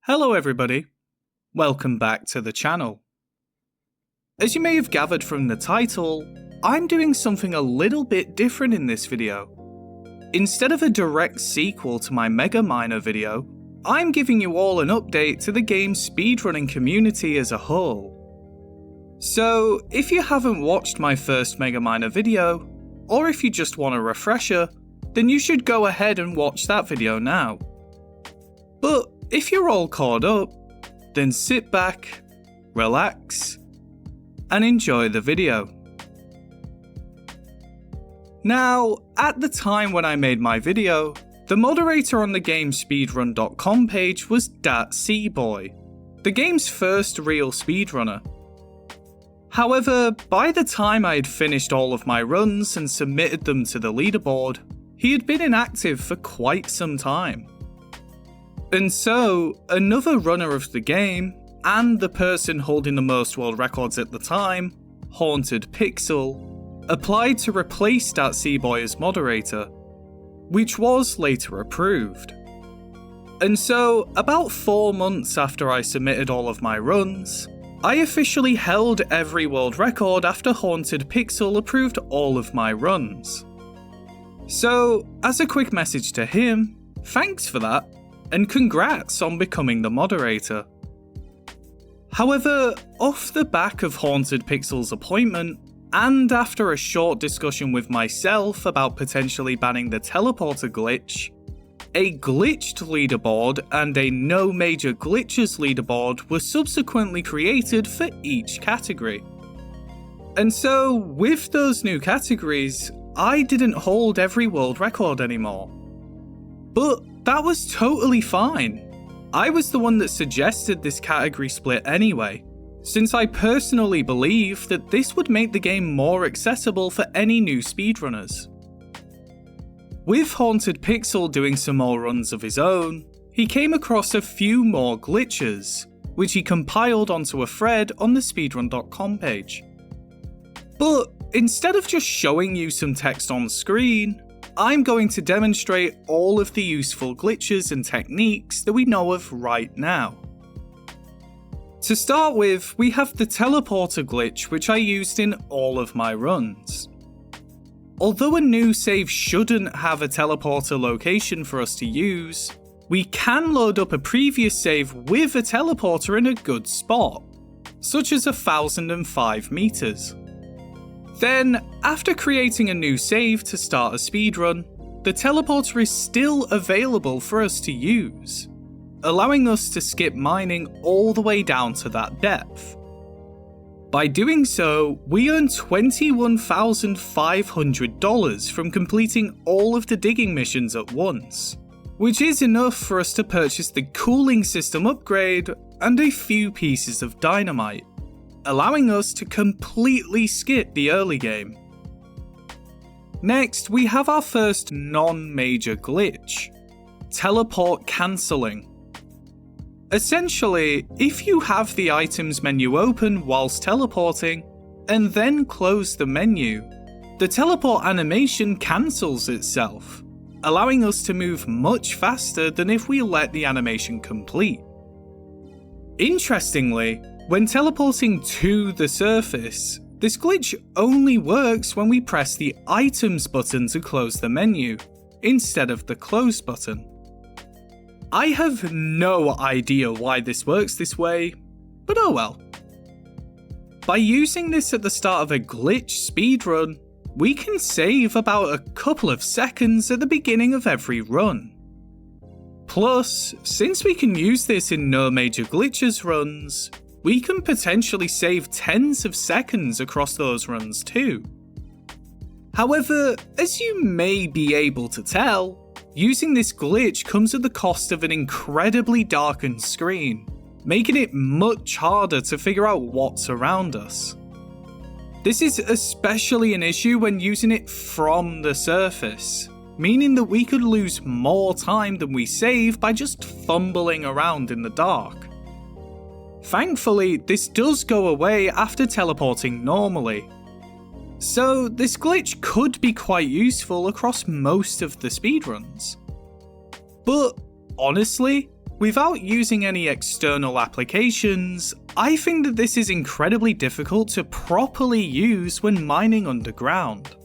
Hello everybody, welcome back to the channel. As you may have gathered from the title, I'm doing something a little bit different in this video. Instead of a direct sequel to my Mega Miner video, I'm giving you all an update to the game's speedrunning community as a whole. So if you haven't watched my first Mega Miner video, or if you just want a refresher, then you should go ahead and watch that video now. But if you're all caught up, then sit back, relax, and enjoy the video. Now, at the time when I made my video, the moderator on the game's speedrun.com page was .cboy, the game's first real speedrunner. However, by the time I had finished all of my runs and submitted them to the leaderboard, he had been inactive for quite some time. And so, another runner of the game, and the person holding the most world records at the time, Haunted Pixel, applied to replace .cboy as moderator, which was later approved. And so, about 4 months after I submitted all of my runs, I officially held every world record after Haunted Pixel approved all of my runs. So, as a quick message to him, thanks for that, and congrats on becoming the moderator. However, off the back of Haunted Pixel's appointment, and after a short discussion with myself about potentially banning the teleporter glitch, a glitched leaderboard and a no major glitches leaderboard were subsequently created for each category. And so, with those new categories, I didn't hold every world record anymore. But that was totally fine. I was the one that suggested this category split anyway, since I personally believe that this would make the game more accessible for any new speedrunners. With Haunted Pixel doing some more runs of his own, he came across a few more glitches, which he compiled onto a thread on the speedrun.com page. But instead of just showing you some text on screen, I'm going to demonstrate all of the useful glitches and techniques that we know of right now. To start with, we have the teleporter glitch, which I used in all of my runs. Although a new save shouldn't have a teleporter location for us to use, we can load up a previous save with a teleporter in a good spot, such as 1005 meters. Then, after creating a new save to start a speedrun, the teleporter is still available for us to use, allowing us to skip mining all the way down to that depth. By doing so, we earn $21,500 from completing all of the digging missions at once, which is enough for us to purchase the cooling system upgrade and a few pieces of dynamite, allowing us to completely skip the early game. Next, we have our first non-major glitch, teleport cancelling. Essentially, if you have the items menu open whilst teleporting, and then close the menu, the teleport animation cancels itself, allowing us to move much faster than if we let the animation complete. Interestingly, when teleporting to the surface, this glitch only works when we press the items button to close the menu, instead of the close button. I have no idea why this works this way, but oh well. By using this at the start of a glitch speedrun, we can save about a couple of seconds at the beginning of every run. Plus, since we can use this in no major glitches runs, we can potentially save tens of seconds across those runs too. However, as you may be able to tell, using this glitch comes at the cost of an incredibly darkened screen, making it much harder to figure out what's around us. This is especially an issue when using it from the surface, meaning that we could lose more time than we save by just fumbling around in the dark. Thankfully, this does go away after teleporting normally. So this glitch could be quite useful across most of the speedruns. But honestly, without using any external applications, I think that this is incredibly difficult to properly use when mining underground.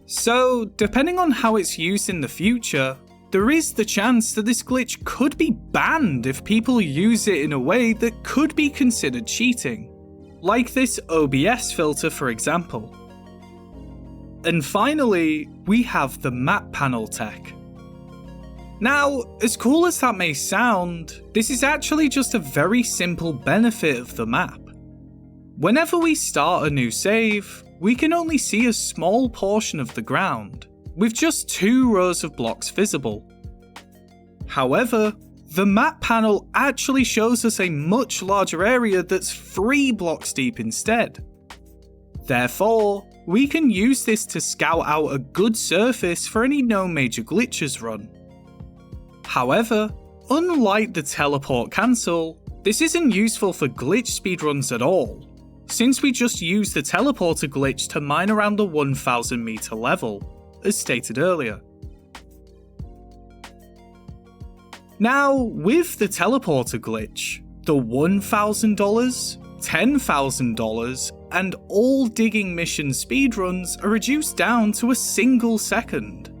So, depending on how it's used in the future, there is the chance that this glitch could be banned if people use it in a way that could be considered cheating, like this OBS filter for example. And finally, we have the map panel tech. Now, as cool as that may sound, this is actually just a very simple benefit of the map. Whenever we start a new save, we can only see a small portion of the ground, with just 2 rows of blocks visible. However, the map panel actually shows us a much larger area that's 3 blocks deep instead. Therefore, we can use this to scout out a good surface for any no major glitches run. However, unlike the teleport cancel, this isn't useful for glitch speedruns at all, since we just use the teleporter glitch to mine around the 1000 meter level, as stated earlier. Now, with the teleporter glitch, the $1,000, $10,000, and all digging mission speedruns are reduced down to a single second.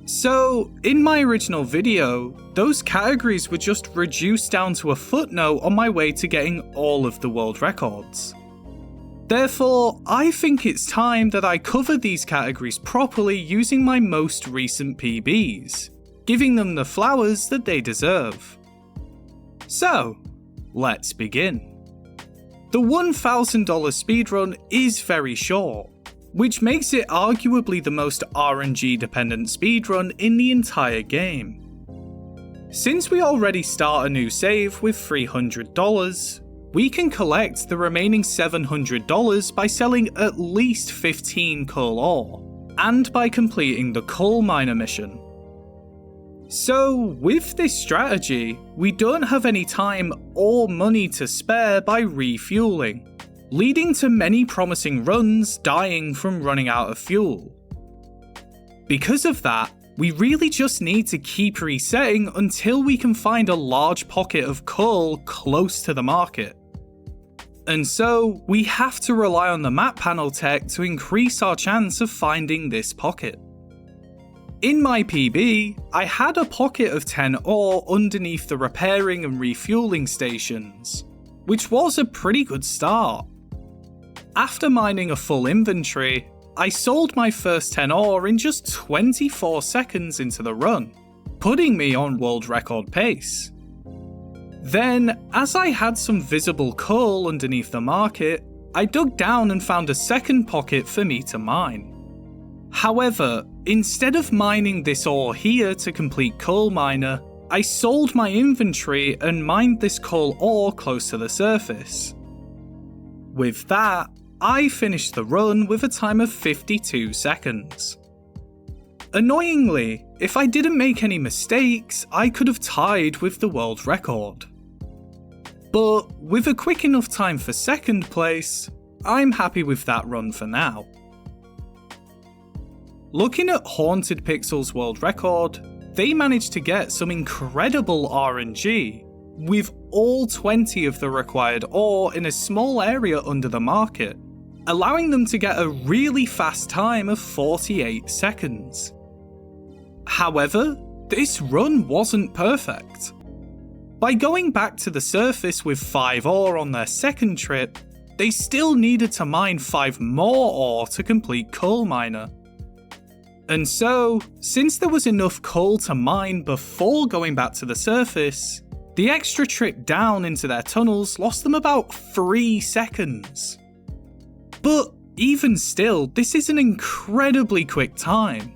So, in my original video, those categories were just reduced down to a footnote on my way to getting all of the world records. Therefore, I think it's time that I cover these categories properly using my most recent PBs, giving them the flowers that they deserve. So, let's begin. The $1,000 speedrun is very short, which makes it arguably the most RNG dependent speedrun in the entire game. Since we already start a new save with $300, we can collect the remaining $700 by selling at least 15 coal ore, and by completing the coal miner mission. So with this strategy, we don't have any time or money to spare by refueling, leading to many promising runs dying from running out of fuel. Because of that, we really just need to keep resetting until we can find a large pocket of coal close to the market. And so, we have to rely on the map panel tech to increase our chance of finding this pocket. In my PB, I had a pocket of 10 ore underneath the repairing and refueling stations, which was a pretty good start. After mining a full inventory, I sold my first 10 ore in just 24 seconds into the run, putting me on world record pace. Then, as I had some visible coal underneath the market, I dug down and found a second pocket for me to mine. However, instead of mining this ore here to complete coal miner, I sold my inventory and mined this coal ore close to the surface. With that, I finished the run with a time of 52 seconds. Annoyingly, if I didn't make any mistakes, I could have tied with the world record. But with a quick enough time for second place, I'm happy with that run for now. Looking at Haunted Pixel's world record, they managed to get some incredible RNG, with all 20 of the required ore in a small area under the market, allowing them to get a really fast time of 48 seconds. However, this run wasn't perfect. By going back to the surface with 5 ore on their second trip, they still needed to mine 5 more ore to complete coal miner. And so, since there was enough coal to mine before going back to the surface, the extra trip down into their tunnels lost them about 3 seconds. But even still, this is an incredibly quick time.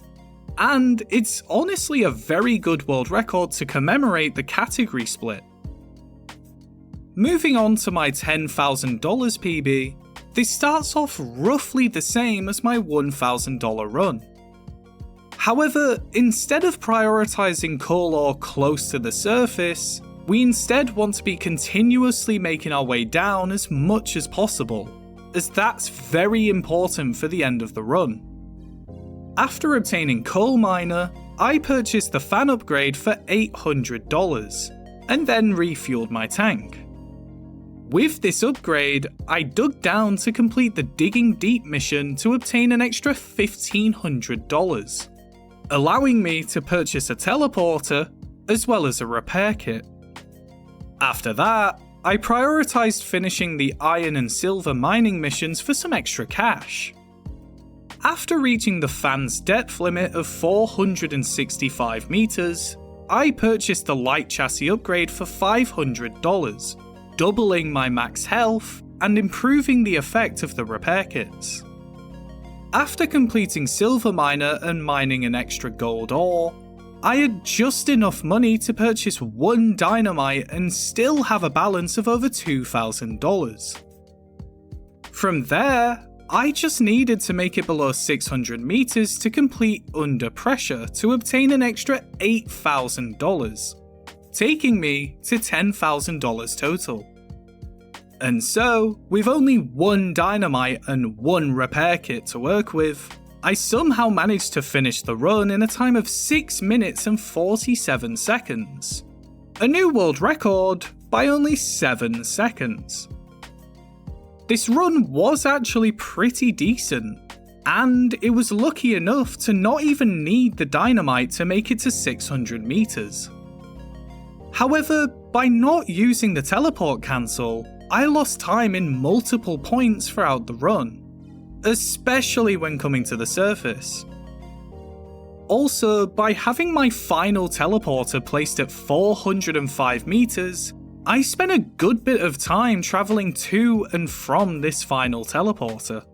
And it's honestly a very good world record to commemorate the category split. Moving on to my $10,000 PB, this starts off roughly the same as my $1,000 run. However, instead of prioritizing coal ore close to the surface, we instead want to be continuously making our way down as much as possible, as that's very important for the end of the run. After obtaining coal miner, I purchased the fan upgrade for $800, and then refueled my tank. With this upgrade, I dug down to complete the Digging Deep mission to obtain an extra $1,500, allowing me to purchase a teleporter as well as a repair kit. After that, I prioritised finishing the iron and silver mining missions for some extra cash. After reaching the fan's depth limit of 465 meters, I purchased the light chassis upgrade for $500, doubling my max health and improving the effect of the repair kits. After completing Silver Miner and mining an extra gold ore, I had just enough money to purchase one dynamite and still have a balance of over $2,000. From there, I just needed to make it below 600 meters to complete Under Pressure to obtain an extra $8,000, taking me to $10,000 total. And so, with only one dynamite and one repair kit to work with, I somehow managed to finish the run in a time of 6 minutes and 47 seconds. A new world record by only 7 seconds. This run was actually pretty decent, and it was lucky enough to not even need the dynamite to make it to 600 meters. However, by not using the teleport cancel, I lost time in multiple points throughout the run, especially when coming to the surface. Also, by having my final teleporter placed at 405 meters, I spent a good bit of time travelling to and from this final teleporter.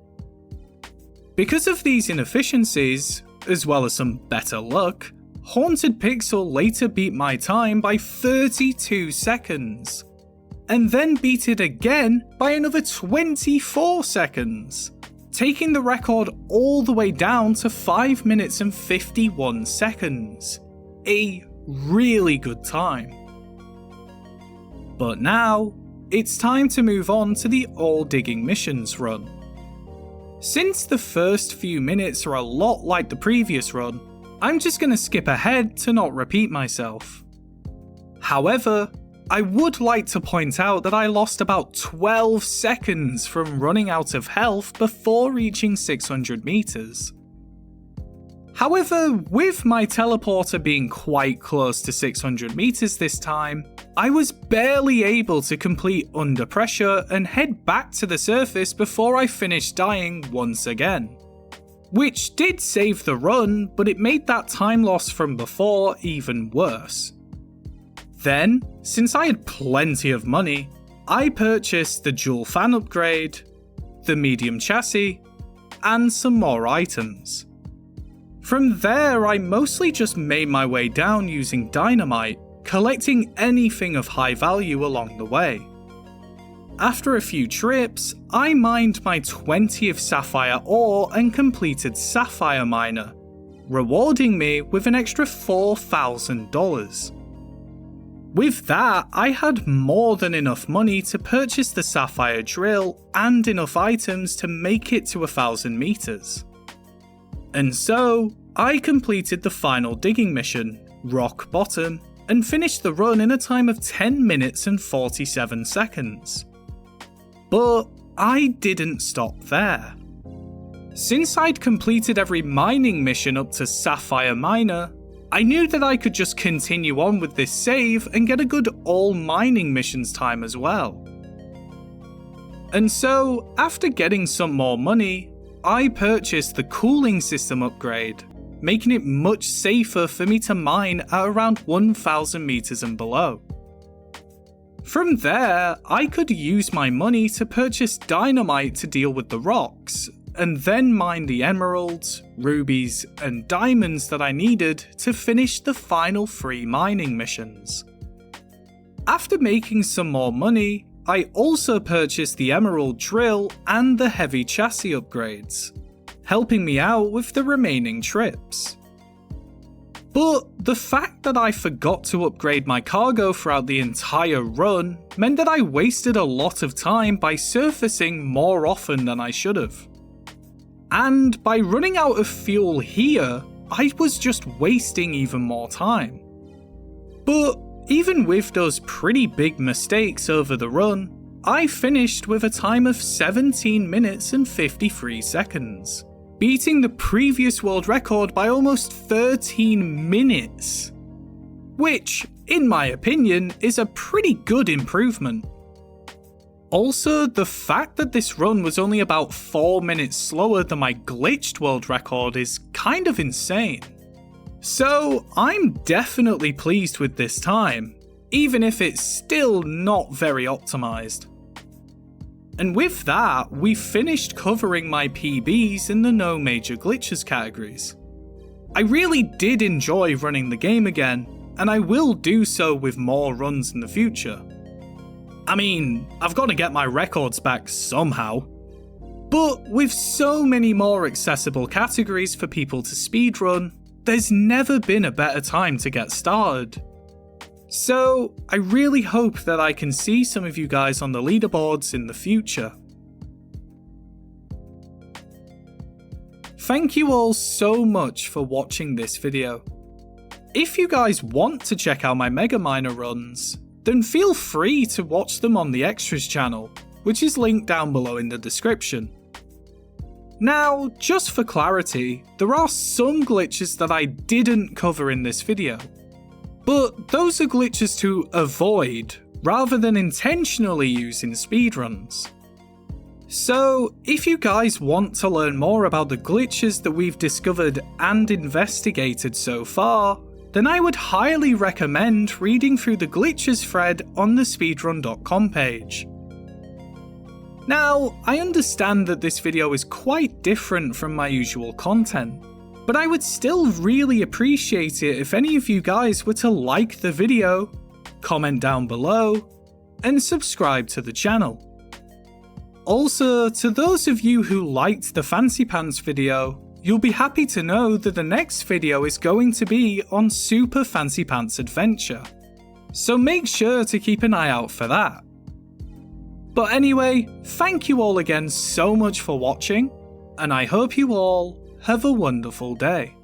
Because of these inefficiencies, as well as some better luck, Haunted Pixel later beat my time by 32 seconds, and then beat it again by another 24 seconds, taking the record all the way down to 5 minutes and 51 seconds. A really good time. But now, it's time to move on to the All Digging Missions run. Since the first few minutes are a lot like the previous run, I'm just going to skip ahead to not repeat myself. However, I would like to point out that I lost about 12 seconds from running out of health before reaching 600 meters. However, with my teleporter being quite close to 600 meters this time, I was barely able to complete Under Pressure and head back to the surface before I finished dying once again. Which did save the run, but it made that time loss from before even worse. Then, since I had plenty of money, I purchased the dual fan upgrade, the medium chassis, and some more items. From there, I mostly just made my way down using dynamite, collecting anything of high value along the way. After a few trips, I mined my 20th sapphire ore and completed Sapphire Miner, rewarding me with an extra $4,000. With that, I had more than enough money to purchase the sapphire drill and enough items to make it to 1,000 meters. And so, I completed the final digging mission, Rock Bottom, and finished the run in a time of 10 minutes and 47 seconds. But I didn't stop there. Since I'd completed every mining mission up to Sapphire Miner, I knew that I could just continue on with this save and get a good all mining missions time as well. And so, after getting some more money, I purchased the cooling system upgrade, making it much safer for me to mine at around 1,000 meters and below. From there, I could use my money to purchase dynamite to deal with the rocks, and then mine the emeralds, rubies, and diamonds that I needed to finish the final 3 mining missions. After making some more money, I also purchased the emerald drill and the heavy chassis upgrades, helping me out with the remaining trips. But the fact that I forgot to upgrade my cargo throughout the entire run meant that I wasted a lot of time by surfacing more often than I should have. And by running out of fuel here, I was just wasting even more time. But even with those pretty big mistakes over the run, I finished with a time of 17 minutes and 53 seconds, beating the previous world record by almost 13 minutes. Which, in my opinion, is a pretty good improvement. Also, the fact that this run was only about 4 minutes slower than my glitched world record is kind of insane. So, I'm definitely pleased with this time, even if it's still not very optimized. And with that, we finished covering my PBs in the no major glitches categories. I really did enjoy running the game again, and I will do so with more runs in the future. I mean, I've got to get my records back somehow. But with so many more accessible categories for people to speedrun, there's never been a better time to get started. So, I really hope that I can see some of you guys on the leaderboards in the future. Thank you all so much for watching this video. If you guys want to check out my Mega Miner runs, then feel free to watch them on the Extras channel, which is linked down below in the description. Now, just for clarity, there are some glitches that I didn't cover in this video. But those are glitches to avoid, rather than intentionally use in speedruns. So, if you guys want to learn more about the glitches that we've discovered and investigated so far, then I would highly recommend reading through the glitches thread on the speedrun.com page. Now, I understand that this video is quite different from my usual content, but I would still really appreciate it if any of you guys were to like the video, comment down below, and subscribe to the channel. Also, to those of you who liked the Fancy Pants video, you'll be happy to know that the next video is going to be on Super Fancy Pants Adventure, so make sure to keep an eye out for that. But anyway, thank you all again so much for watching, and I hope you all have a wonderful day.